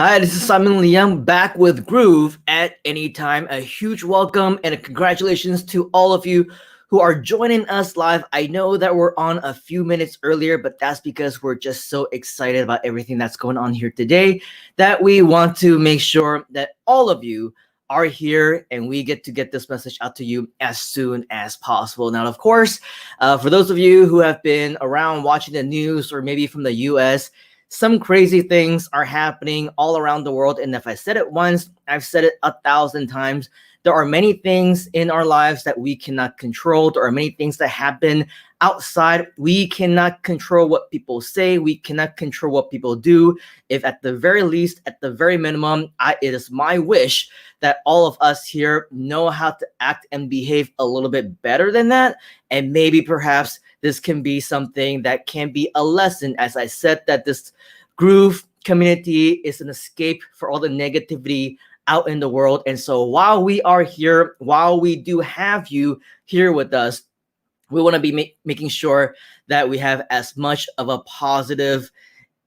Hi, this is Simon Leung back with Groove at any time. A huge welcome and a congratulations to all of you who are joining us live. I know that we're on a few minutes earlier, but that's because we're just so excited about everything that's going on here today that we want to make sure that all of you are here and we get to get this message out to you as soon as possible. Now, of course, for those of you who have been around watching the news or maybe from the US, some crazy things are happening all around the world. And if I said it once, I've said it 1,000 times. There are many things in our lives that we cannot control. There are many things that happen outside. We cannot control what people say. We cannot control what people do. If at the very least, at the very minimum, it is my wish that all of us here know how to act and behave a little bit better than that. And maybe perhaps this can be something that can be a lesson. As I said, that this Groove community is an escape for all the negativity out in the world. And so while we are here, while we do have you here with us, we want to be making sure that we have as much of a positive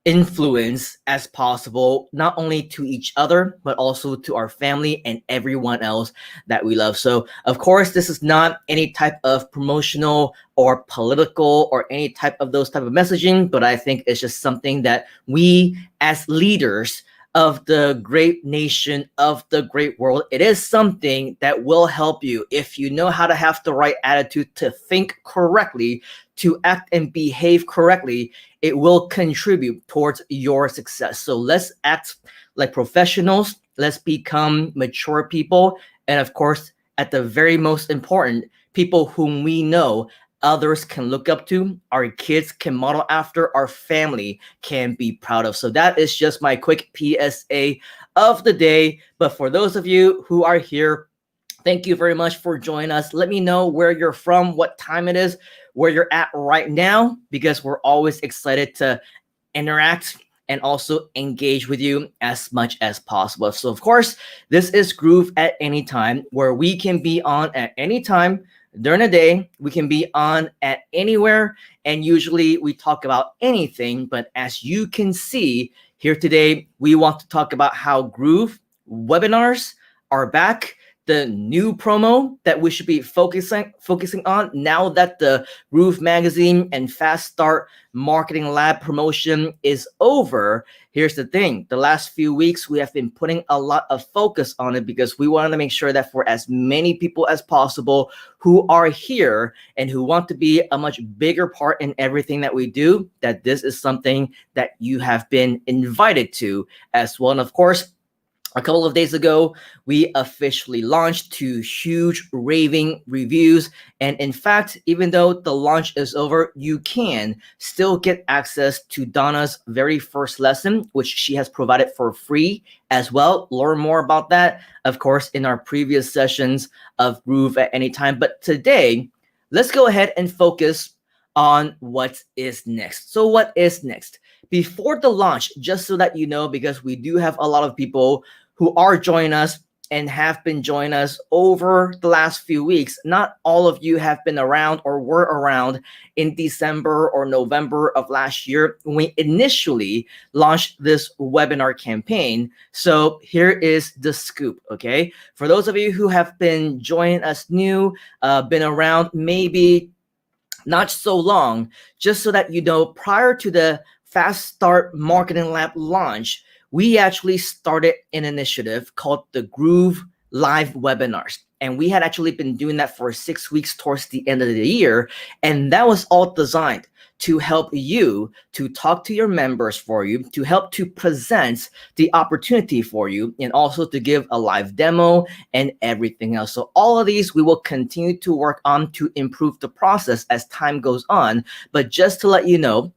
influence as possible, not only to each other, but also to our family and everyone else that we love. So, of course, this is not any type of promotional or political or any type of those type of messaging, but I think it's just something that we as leaders of the great nation, of the great world, it is something that will help you if you know how to have the right attitude, to think correctly, to act and behave correctly. It will contribute towards your success. So let's act like professionals. Let's become mature people. And of course, at the very most important, people whom we know others can look up to, our kids can model after, our family can be proud of. So that is just my quick PSA of the day. But for those of you who are here, thank you very much for joining us. Let me know where you're from, what time it is, where you're at right now, because we're always excited to interact and also engage with you as much as possible. So of course, this is Groove at any time, where we can be on at any time during the day. We can be on at anywhere, and usually we talk about anything. But as you can see here today, we want to talk about how Groove webinars are back, the new promo that we should be focusing on now that the Groove Magazine and Fast Start Marketing Lab promotion is over. Here's the thing. The last few weeks, we have been putting a lot of focus on it because we wanted to make sure that for as many people as possible who are here and who want to be a much bigger part in everything that we do, that this is something that you have been invited to as well. And of course, a couple of days ago, we officially launched to huge raving reviews. And in fact, even though the launch is over, you can still get access to Donna's very first lesson, which she has provided for free as well. Learn more about that, of course, in our previous sessions of Groove at any time. But today, let's go ahead and focus on what is next. So what is next? Before the launch, just so that you know, because we do have a lot of people who are joining us and have been joining us over the last few weeks. Not all of you have been around or were around in December or November of last year when we initially launched this webinar campaign. So here is the scoop, okay? For those of you who have been joining us new, been around maybe not so long, just so that you know, prior to the Fast Start Marketing Lab launch, we actually started an initiative called the Groove Live Webinars. And we had actually been doing that for 6 weeks towards the end of the year. And that was all designed to help you, to talk to your members for you, to help to present the opportunity for you, and also to give a live demo and everything else. So all of these we will continue to work on to improve the process as time goes on. But just to let you know,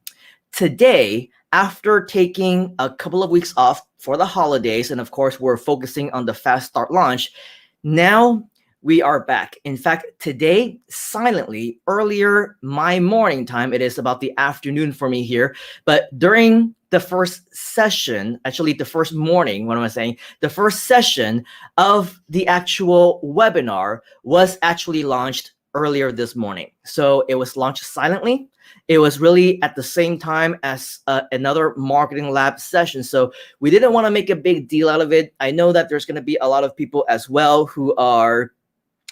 today, after taking a couple of weeks off for the holidays, and of course, we're focusing on the Fast Start launch, now we are back. In fact, today, silently, earlier my morning time, it is about the afternoon for me here, but during the first session, actually the first morning, what am I saying? The first session of the actual webinar was actually launched earlier this morning. So it was launched silently. It was really at the same time as another marketing lab session. So we didn't want to make a big deal out of it. I know that there's going to be a lot of people as well who are,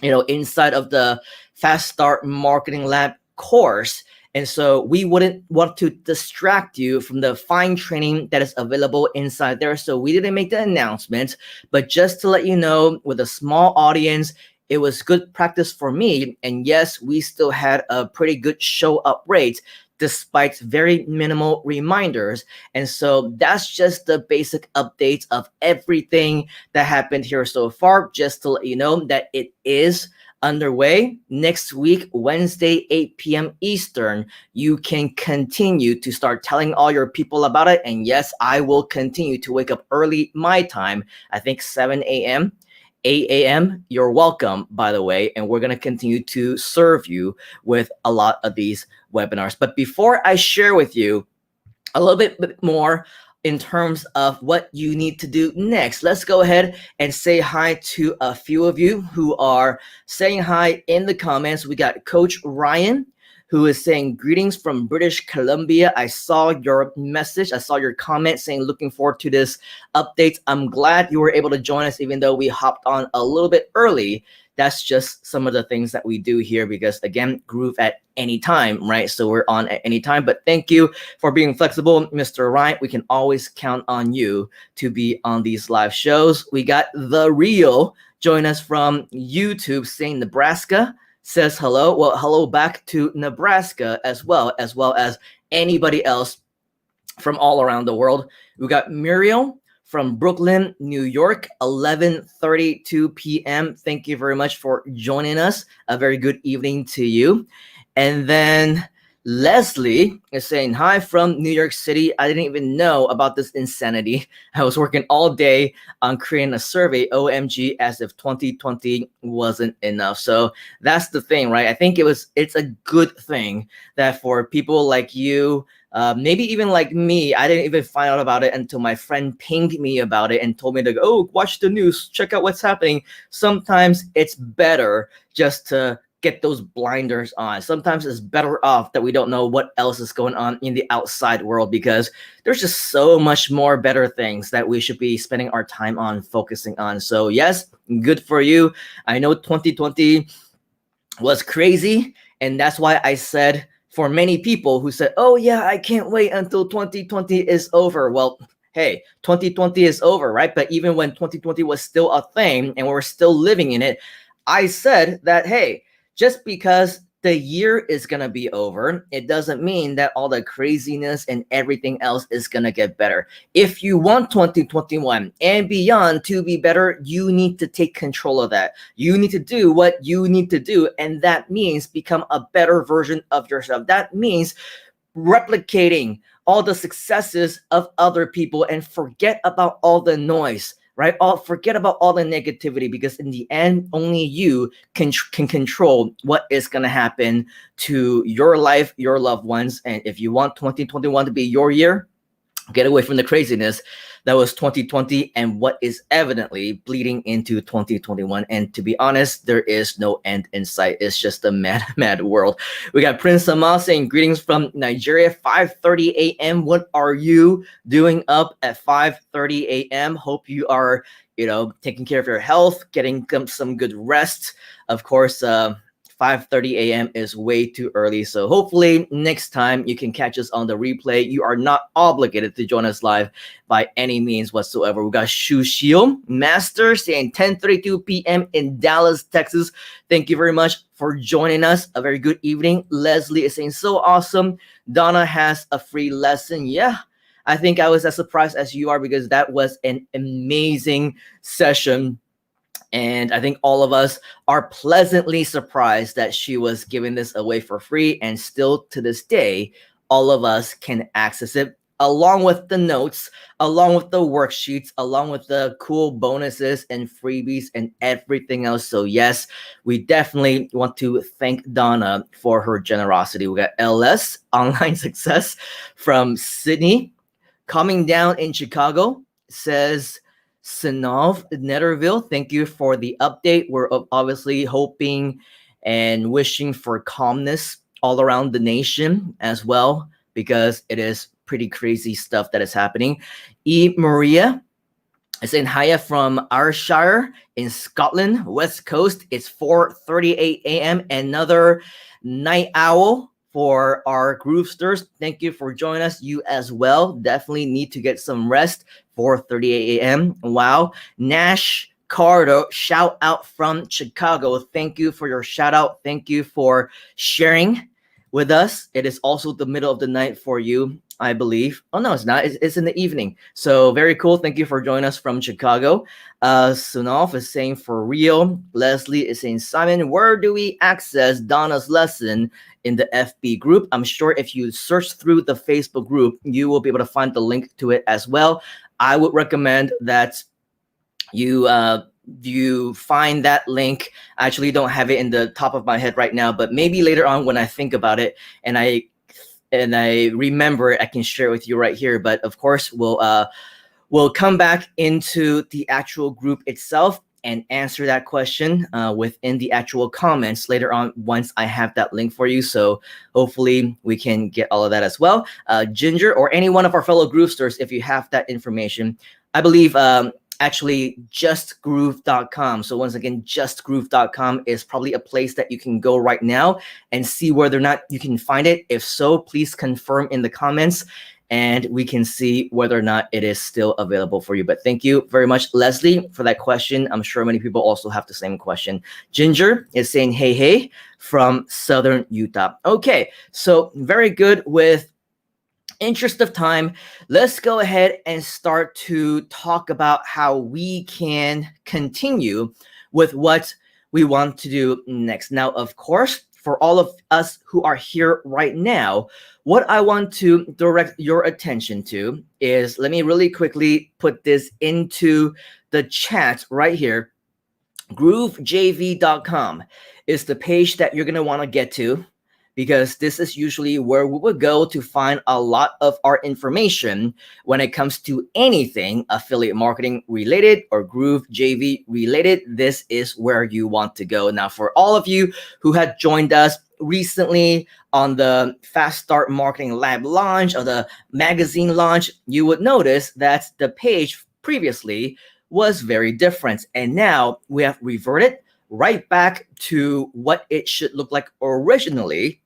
inside of the Fast Start Marketing Lab course. And so we wouldn't want to distract you from the fine training that is available inside there. So we didn't make the announcement, but just to let you know, with a small audience, it was good practice for me. And yes, we still had a pretty good show up rate despite very minimal reminders. And so that's just the basic updates of everything that happened here so far, just to let you know that it is underway. Next week, Wednesday, 8 p.m. Eastern, you can continue to start telling all your people about it. And yes, I will continue to wake up early my time, I think 7 a.m. 8 a.m. You're welcome, by the way, and we're going to continue to serve you with a lot of these webinars. But before I share with you a little bit more in terms of what you need to do next, let's go ahead and say hi to a few of you who are saying hi in the comments. We got Coach Ryan, who is saying greetings from British Columbia. I saw your message. I saw your comment saying looking forward to this update. I'm glad you were able to join us even though we hopped on a little bit early. That's just some of the things that we do here because, again, Groove at any time, right? So we're on at any time. But thank you for being flexible, Mr. Ryan. We can always count on you to be on these live shows. We got The Real join us from YouTube saying Nebraska. Says hello. Well, hello back to Nebraska as well as anybody else from all around the world. We got Muriel from Brooklyn, New York, 11:32 p.m. Thank you very much for joining us. A very good evening to you. And then Leslie is saying hi from New York City. I didn't even know about this insanity. I was working all day on creating a survey, OMG, as if 2020 wasn't enough. So that's the thing, right? I think it's a good thing that for people like you, maybe even like me, I didn't even find out about it until my friend pinged me about it and told me to go, oh, watch the news, check out what's happening. Sometimes it's better just to get those blinders on. Sometimes it's better off that we don't know what else is going on in the outside world because there's just so much more better things that we should be spending our time on, focusing on. So yes, good for you. I know 2020 was crazy, and that's why I said for many people who said, oh yeah, I can't wait until 2020 is over. Well, hey, 2020 is over, right? But even when 2020 was still a thing and we're still living in it, I said that, hey, just because the year is going to be over, it doesn't mean that all the craziness and everything else is going to get better. If you want 2021 and beyond to be better, you need to take control of that. You need to do what you need to do. And that means become a better version of yourself. That means replicating all the successes of other people and forget about all the noise. Right? Forget about all the negativity because in the end, only you can control what is going to happen to your life, your loved ones. And if you want 2021 to be your year, get away from the craziness that was 2020 and what is evidently bleeding into 2021. And to be honest, there is no end in sight. It's just a mad world. We got Prince Sama saying greetings from Nigeria, 5:30 a.m. What are you doing up at 5:30 a.m.? Hope you are, taking care of your health, getting some good rest. Of course, 5:30 a.m. is way too early. So hopefully next time you can catch us on the replay. You are not obligated to join us live by any means whatsoever. We got Shushio Master saying 10:32 p.m. in Dallas, Texas. Thank you very much for joining us. A very good evening. Leslie is saying so awesome. Donna has a free lesson. Yeah. I think I was as surprised as you are because that was an amazing session. And I think all of us are pleasantly surprised that she was giving this away for free. And still to this day, all of us can access it along with the notes, along with the worksheets, along with the cool bonuses and freebies and everything else. So yes, we definitely want to thank Donna for her generosity. We got LS, Online Success from Sydney. Coming down in Chicago says, Sinov Netterville, thank you for the update. We're obviously hoping and wishing for calmness all around the nation as well, because it is pretty crazy stuff that is happening. E. Maria is in Haya from Ayrshire in Scotland, West Coast. It's 4:38 a.m. Another night owl for our Groovesters. Thank you for joining us. You as well. Definitely need to get some rest. 4:38 a.m. Wow. Nash Cardo, shout out from Chicago. Thank you for your shout out. Thank you for sharing with us. It is also the middle of the night for you, I believe. Oh, no, it's not. It's in the evening. So very cool. Thank you for joining us from Chicago. Sunov is saying for real. Leslie is saying, Simon, where do we access Donna's lesson in the FB group? I'm sure if you search through the Facebook group, you will be able to find the link to it as well. I would recommend that you find that link. I actually don't have it in the top of my head right now, but maybe later on when I think about it and I remember, I can share it with you right here. But of course, we'll come back into the actual group itself and answer that question within the actual comments later on once I have that link for you. So hopefully we can get all of that as well. Ginger or any one of our fellow Groovesters, if you have that information, I believe actually justgroove.com. So once again, justgroove.com is probably a place that you can go right now and see whether or not you can find it. If so, please confirm in the comments and we can see whether or not it is still available for you. But thank you very much, Leslie, for that question. I'm sure many people also have the same question. Ginger is saying, hey, from Southern Utah. Okay, so very good. With interest of time, let's go ahead and start to talk about how we can continue with what we want to do next. Now, of course, for all of us who are here right now, what I want to direct your attention to is, let me really quickly put this into the chat right here. groovejv.com is the page that you're going to want to get to, because this is usually where we would go to find a lot of our information when it comes to anything affiliate marketing related or Groove JV related. This is where you want to go. Now, for all of you who had joined us recently on the Fast Start Marketing Lab launch or the magazine launch, you would notice that the page previously was very different. And now we have reverted right back to what it should look like originally,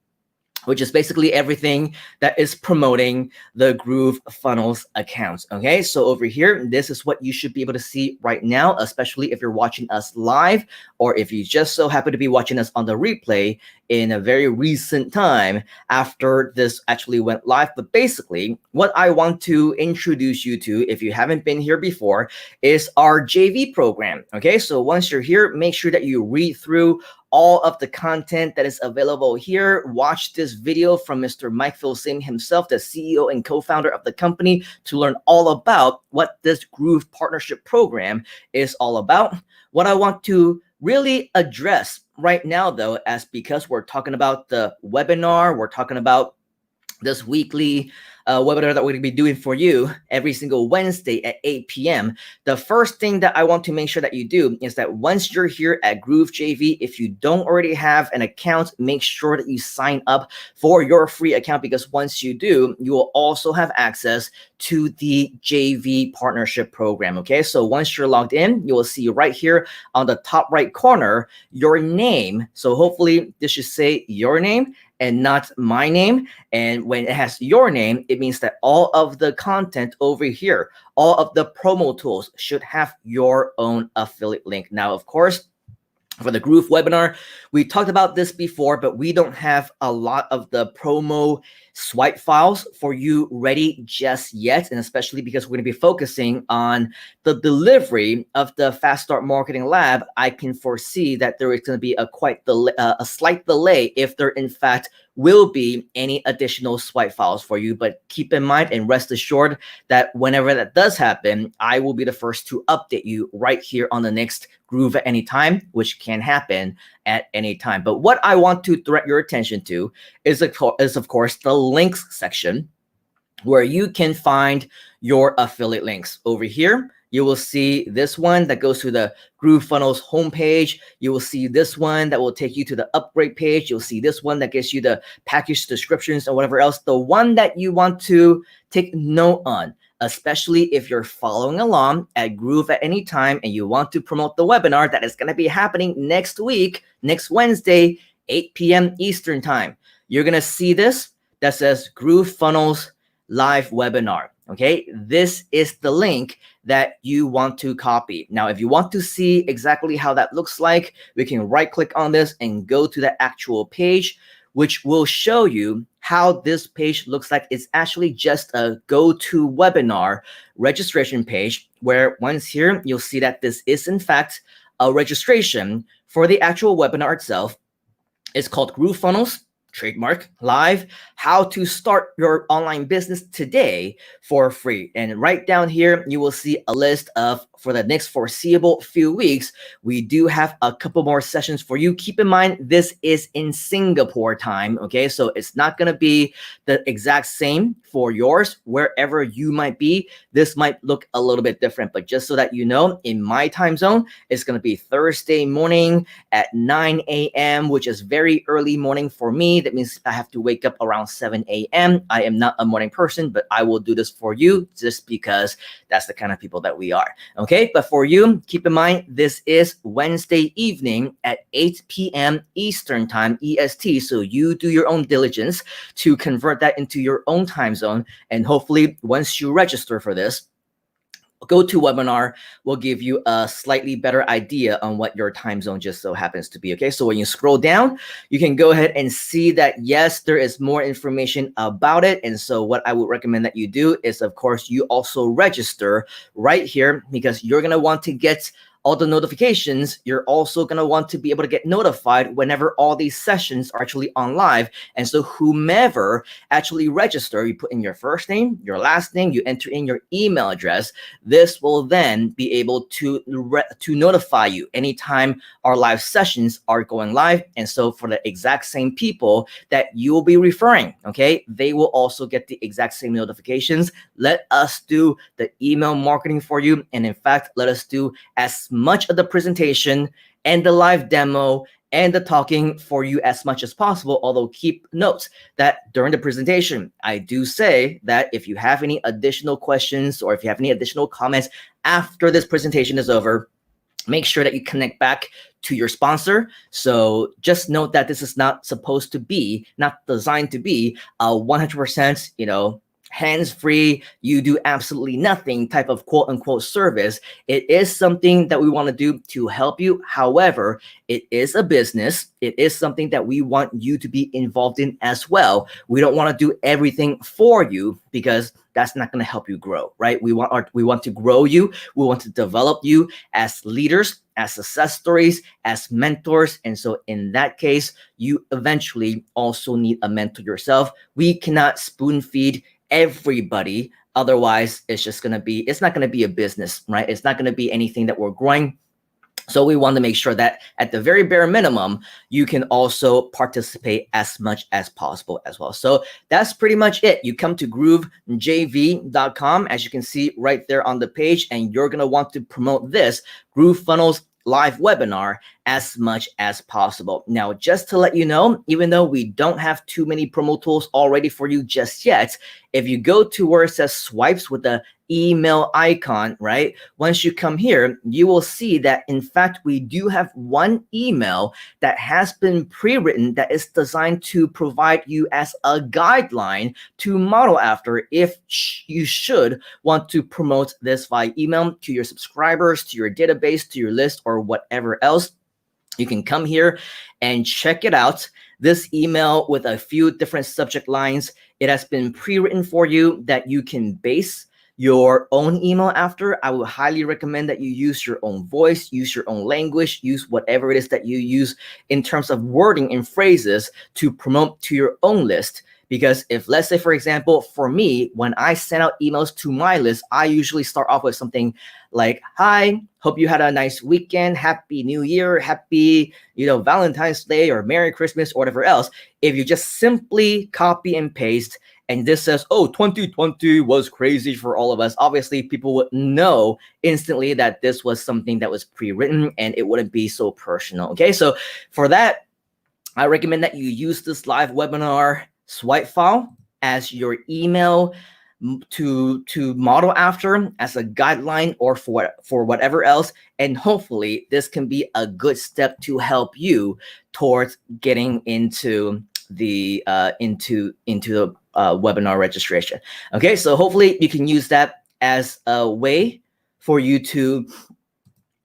which is basically everything that is promoting the Groove Funnels accounts. Okay, so over here, this is what you should be able to see right now, especially if you're watching us live, or if you just so happen to be watching us on the replay in a very recent time after this actually went live. But basically, what I want to introduce you to, if you haven't been here before, is our JV program. Okay, so once you're here, make sure that you read through all of the content that is available here. Watch this video from Mr. Mike Filsaime himself, the CEO and co-founder of the company, to learn all about what this Groove Partnership Program is all about. What I want to really address right now, though, as because we're talking about the webinar, we're talking about this weekly webinar that we're going to be doing for you every single Wednesday at 8 p.m. The first thing that I want to make sure that you do is that once you're here at Groove JV, if you don't already have an account, make sure that you sign up for your free account, because once you do, you will also have access to the JV partnership program. Okay, so once you're logged in, you will see right here on the top right corner your name. So hopefully this should say your name and not my name. And when it has your name, it means that all of the content over here, all of the promo tools should have your own affiliate link. Now, of course, for the Groove webinar, we talked about this before, but we don't have a lot of the promo swipe files for you ready just yet. And especially because we're going to be focusing on the delivery of the Fast Start Marketing Lab, I can foresee that there is going to be a slight delay if there in fact will be any additional swipe files for you. But keep in mind and rest assured that whenever that does happen, I will be the first to update you right here on the next Groove at any time, which can happen at any time. But what I want to direct your attention to is of course the links section, where you can find your affiliate links. Over here, you will see this one that goes to the GrooveFunnels homepage. You will see this one that will take you to the upgrade page. You'll see this one that gives you the package descriptions and whatever else. The one that you want to take note on, especially if you're following along at Groove at any time and you want to promote the webinar that is going to be happening next week, next Wednesday, 8 p.m. Eastern time. You're going to see this that says GrooveFunnels live webinar. Okay, this is the link that you want to copy. Now, if you want to see exactly how that looks like, we can right click on this and go to the actual page, which will show you how this page looks like. It's actually just a go-to webinar registration page where once here, you'll see that this is in fact a registration for the actual webinar itself. It's called GrooveFunnels trademark live, how to start your online business today for free. And right down here, you will see a list of, for the next foreseeable few weeks, we do have a couple more sessions for you. Keep in mind, this is in Singapore time, okay? So it's not gonna be the exact same for yours, wherever you might be. This might look a little bit different, but just so that you know, in my time zone, it's gonna be Thursday morning at 9 a.m., which is very early morning for me. That means I have to wake up around 7 a.m. I am not a morning person, but I will do this for you just because that's the kind of people that we are. Okay, but for you, keep in mind, this is Wednesday evening at 8 p.m. Eastern time, EST. So you do your own diligence to convert that into your own time zone. And hopefully once you register for this, GoToWebinar will give you a slightly better idea on what your time zone just so happens to be. Okay, so when you scroll down, you can go ahead and see that, yes, there is more information about it. And so what I would recommend that you do is, of course, you also register right here, because you're going to want to get all the notifications. You're also going to want to be able to get notified whenever all these sessions are actually on live. And so whomever actually register, you put in your first name, your last name, you enter in your email address. This will then be able to notify you anytime our live sessions are going live. And so for the exact same people that you will be referring, okay, they will also get the exact same notifications. Let us do the email marketing for you. And in fact, let us do as much of the presentation and the live demo and the talking for you as much as possible. Although keep note that during the presentation, I do say that if you have any additional questions or if you have any additional comments after this presentation is over, make sure that you connect back to your sponsor. So just note that this is not supposed to be, not designed to be a 100%, hands-free, you do absolutely nothing type of quote unquote service. It is something that we want to do to help you. However, it is a business. It is something that we want you to be involved in as well. We don't want to do everything for you because that's not going to help you grow, right? We want to grow you. We want to develop you as leaders, as success stories, as mentors. And so in that case, you eventually also need a mentor yourself. We cannot spoon feed everybody. Otherwise, it's not going to be a business, right? It's not going to be anything that we're growing. So we want to make sure that at the very bare minimum, you can also participate as much as possible as well. So that's pretty much it. You come to groovejv.com, as you can see right there on the page, and you're going to want to promote this GrooveFunnels live webinar as much as possible. Now, just to let you know, even though we don't have too many promo tools already for you just yet, if you go to where it says swipes with the email icon, right? Once you come here, you will see that in fact, we do have one email that has been pre-written that is designed to provide you as a guideline to model after if you should want to promote this via email to your subscribers, to your database, to your list, or whatever else. You can come here and check it out. This email with a few different subject lines, it has been pre-written for you that you can base your own email after. I would highly recommend that you use your own voice, use your own language, use whatever it is that you use in terms of wording and phrases to promote to your own list. Because if, let's say, for example, for me, when I send out emails to my list, I usually start off with something like, hi, hope you had a nice weekend, happy new year, happy, Valentine's Day or Merry Christmas or whatever else. If you just simply copy and paste and this says, oh, 2020 was crazy for all of us, obviously people would know instantly that this was something that was pre-written and it wouldn't be so personal. Okay, so for that, I recommend that you use this live webinar swipe file as your email to model after as a guideline, or for whatever else, and hopefully this can be a good step to help you towards getting into the webinar registration. Okay, so hopefully you can use that as a way for you to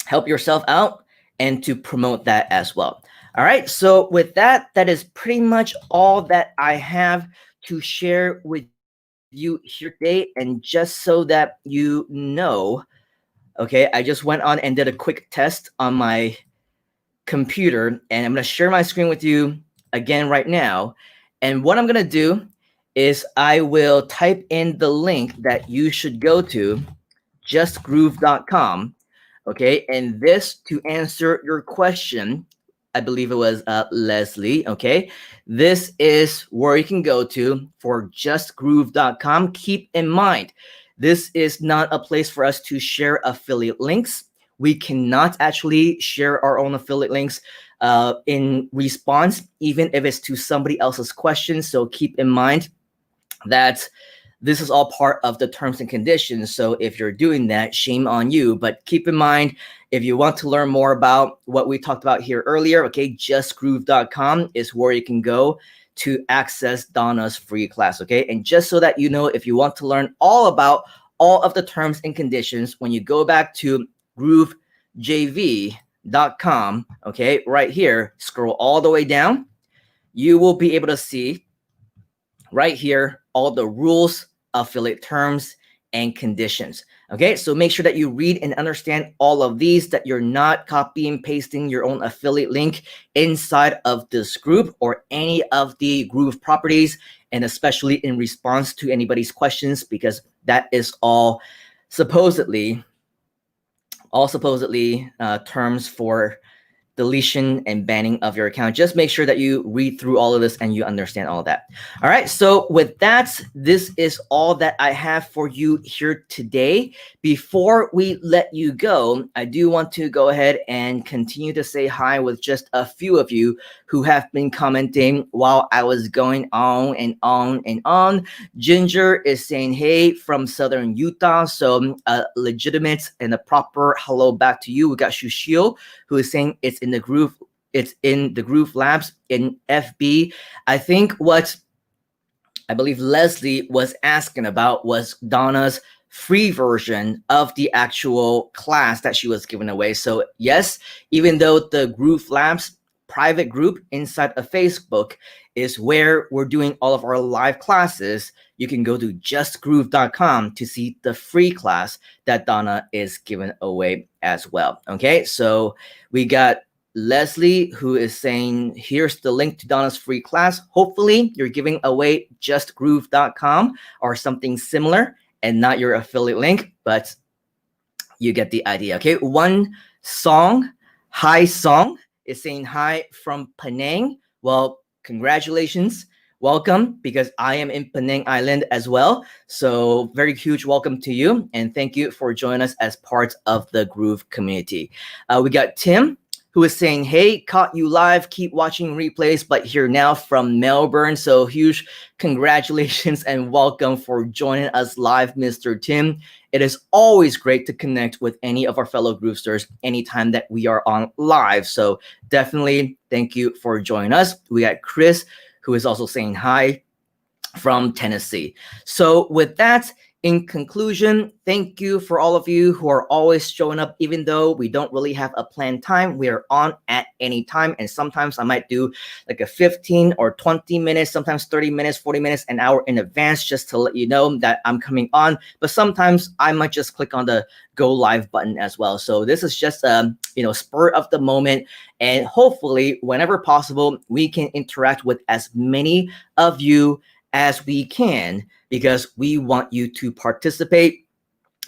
help yourself out and to promote that as well. All right, so with that, that is pretty much all that I have to share with you here today. And just so that you know, okay, I just went on and did a quick test on my computer, and I'm going to share my screen with you again right now. And what I'm going to do is I will type in the link that you should go to, justgroove.com. Okay, and this to answer your question, I believe it was Leslie. Okay, this is where you can go to for justgroove.com. Keep in mind, this is not a place for us to share affiliate links. We cannot actually share our own affiliate links in response, even if it's to somebody else's question. So keep in mind that this is all part of the terms and conditions. So if you're doing that, shame on you. But keep in mind, if you want to learn more about what we talked about here earlier, okay, justgroove.com is where you can go to access Donna's free class, okay? And just so that you know, if you want to learn all about all of the terms and conditions, when you go back to groovejv.com, okay, right here, scroll all the way down, you will be able to see right here all the rules, affiliate terms, and conditions. Okay, so make sure that you read and understand all of these, that you're not copying, pasting your own affiliate link inside of this group or any of the Groove properties, and especially in response to anybody's questions, because that is all supposedly terms for deletion and banning of your account. Just make sure that you read through all of this and you understand all of that. All right, so with that, this is all that I have for you here today. Before we let you go, I do want to go ahead and continue to say hi with just a few of you who have been commenting while I was going on and on and on. Ginger is saying hey from Southern Utah, so a legitimate and a proper hello back to you. We got Shushil, who is saying it's in the Groove, it's in the Groove Labs in FB. I think what I believe Leslie was asking about was Donna's free version of the actual class that she was giving away. So yes, even though the Groove Labs private group inside of Facebook is where we're doing all of our live classes, you can go to justgroove.com to see the free class that Donna is giving away as well. Okay, so we got Leslie who is saying, here's the link to Donna's free class. Hopefully you're giving away justgroove.com or something similar and not your affiliate link, but you get the idea. Okay, one song, Hi Song, is saying hi from Penang. Well, congratulations. Welcome, because I am in Penang Island as well. So very huge welcome to you. And thank you for joining us as part of the Groove community. We got Tim, who is saying, hey, caught you live, keep watching replays, but here now from Melbourne. So huge congratulations and welcome for joining us live, Mr. Tim. It is always great to connect with any of our fellow Groovesters anytime that we are on live. So definitely thank you for joining us. We got Chris, who is also saying hi from Tennessee. So with that, in conclusion, thank you for all of you who are always showing up, even though we don't really have a planned time. We are on at any time. And sometimes I might do like a 15 or 20 minutes, sometimes 30 minutes, 40 minutes, an hour in advance, just to let you know that I'm coming on. But sometimes I might just click on the go live button as well. So this is just a spur of the moment. And hopefully whenever possible, we can interact with as many of you as we can, because we want you to participate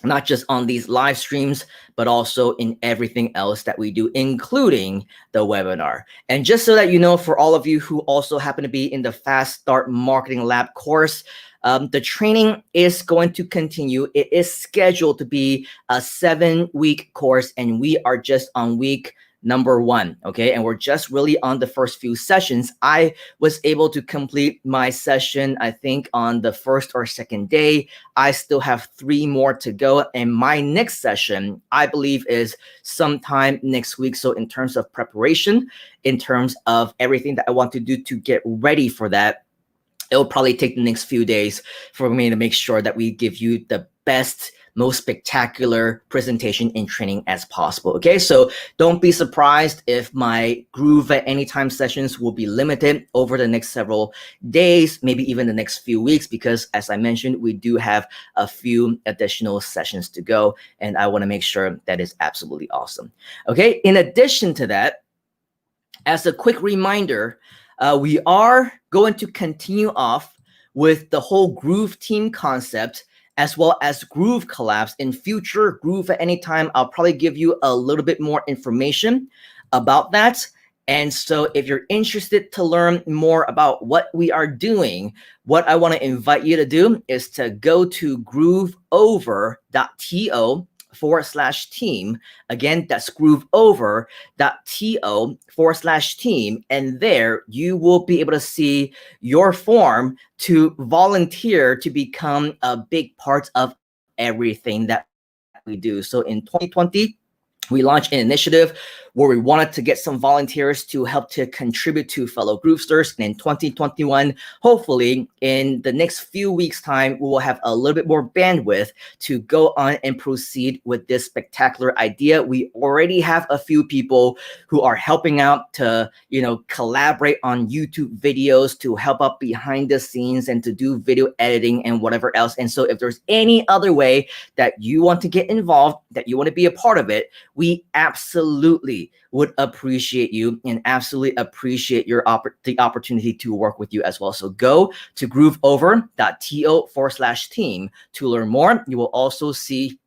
not just on these live streams, but also in everything else that we do, including the webinar. And just so that you know, for all of you who also happen to be in the Fast Start Marketing Lab course, the training is going to continue. It is scheduled to be a 7-week course, and we are just on week number 1, okay? And we're just really on the first few sessions. I was able to complete my session, I think, on the first or second day. I still have 3 more to go, and my next session, I believe, is sometime next week. So in terms of preparation, in terms of everything that I want to do to get ready for that, it'll probably take the next few days for me to make sure that we give you the best, most spectacular presentation and training as possible. Okay, so don't be surprised if my Groove at Anytime sessions will be limited over the next several days, maybe even the next few weeks, because as I mentioned, we do have a few additional sessions to go, and I want to make sure that is absolutely awesome. Okay, in addition to that, as a quick reminder, we are going to continue off with the whole Groove team concept, as well as Groove collabs. In future Groove at Anytime, I'll probably give you a little bit more information about that. And so if you're interested to learn more about what we are doing, what I want to invite you to do is to go to grooveover.to/team. Again, that's grooveover.to/team. And there you will be able to see your form to volunteer to become a big part of everything that we do. So in 2020, we launched an initiative where we wanted to get some volunteers to help to contribute to fellow Groovesters. And in 2021, hopefully in the next few weeks' time, we will have a little bit more bandwidth to go on and proceed with this spectacular idea. We already have a few people who are helping out to, collaborate on YouTube videos, to help up behind the scenes and to do video editing and whatever else. And so if there's any other way that you want to get involved, that you want to be a part of it, we absolutely would appreciate you and absolutely appreciate the opportunity to work with you as well. So go to grooveover.to/team to learn more. You will also see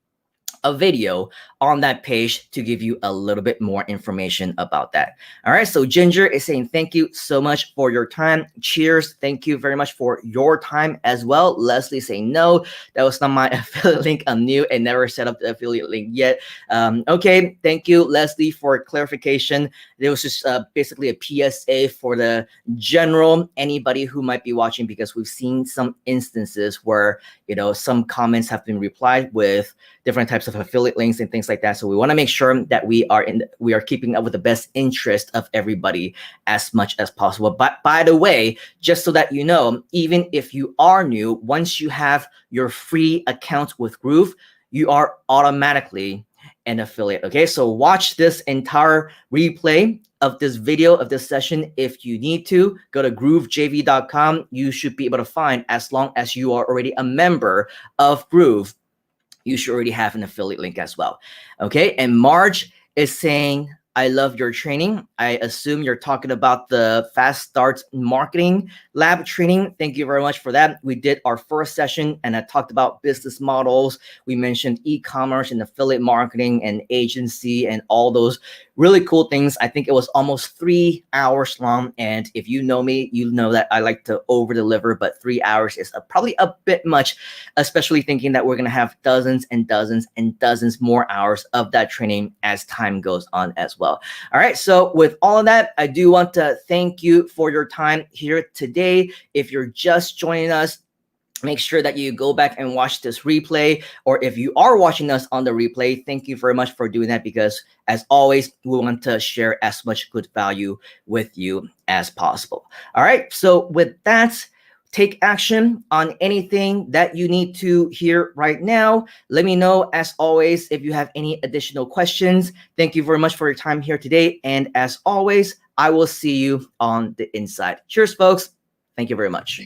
a video on that page to give you a little bit more information about that. All right, so Ginger is saying thank you so much for your time. Cheers. Thank you very much for your time as well. Leslie saying no, that was not my affiliate link. I'm new and never set up the affiliate link yet. Okay, thank you, Leslie, for clarification. There was just basically a PSA for the general anybody who might be watching, because we've seen some instances where some comments have been replied with different types of affiliate links and things like that. So we want to make sure that we are keeping up with the best interest of everybody as much as possible. But by the way, just so that you know, even if you are new, once you have your free account with Groove, you are automatically an affiliate. Okay, so watch this entire replay of this video of this session if you need to. Go to groovejv.com. You should be able to find, as long as you are already a member of Groove, you should already have an affiliate link as well. Okay, and Marge is saying, I love your training. I assume you're talking about the Fast Start Marketing Lab training. Thank you very much for that. We did our first session and I talked about business models. We mentioned e-commerce and affiliate marketing and agency and all those really cool things. I think it was almost 3 hours long. And if you know me, you know that I like to over deliver, but 3 hours is probably a bit much, especially thinking that we're going to have dozens and dozens and dozens more hours of that training as time goes on as well. All right. So with all of that, I do want to thank you for your time here today. If you're just joining us, make sure that you go back and watch this replay, or if you are watching us on the replay, thank you very much for doing that, because as always, we want to share as much good value with you as possible. All right. So with that, take action on anything that you need to hear right now. Let me know, as always, if you have any additional questions. Thank you very much for your time here today. And as always, I will see you on the inside. Cheers, folks. Thank you very much.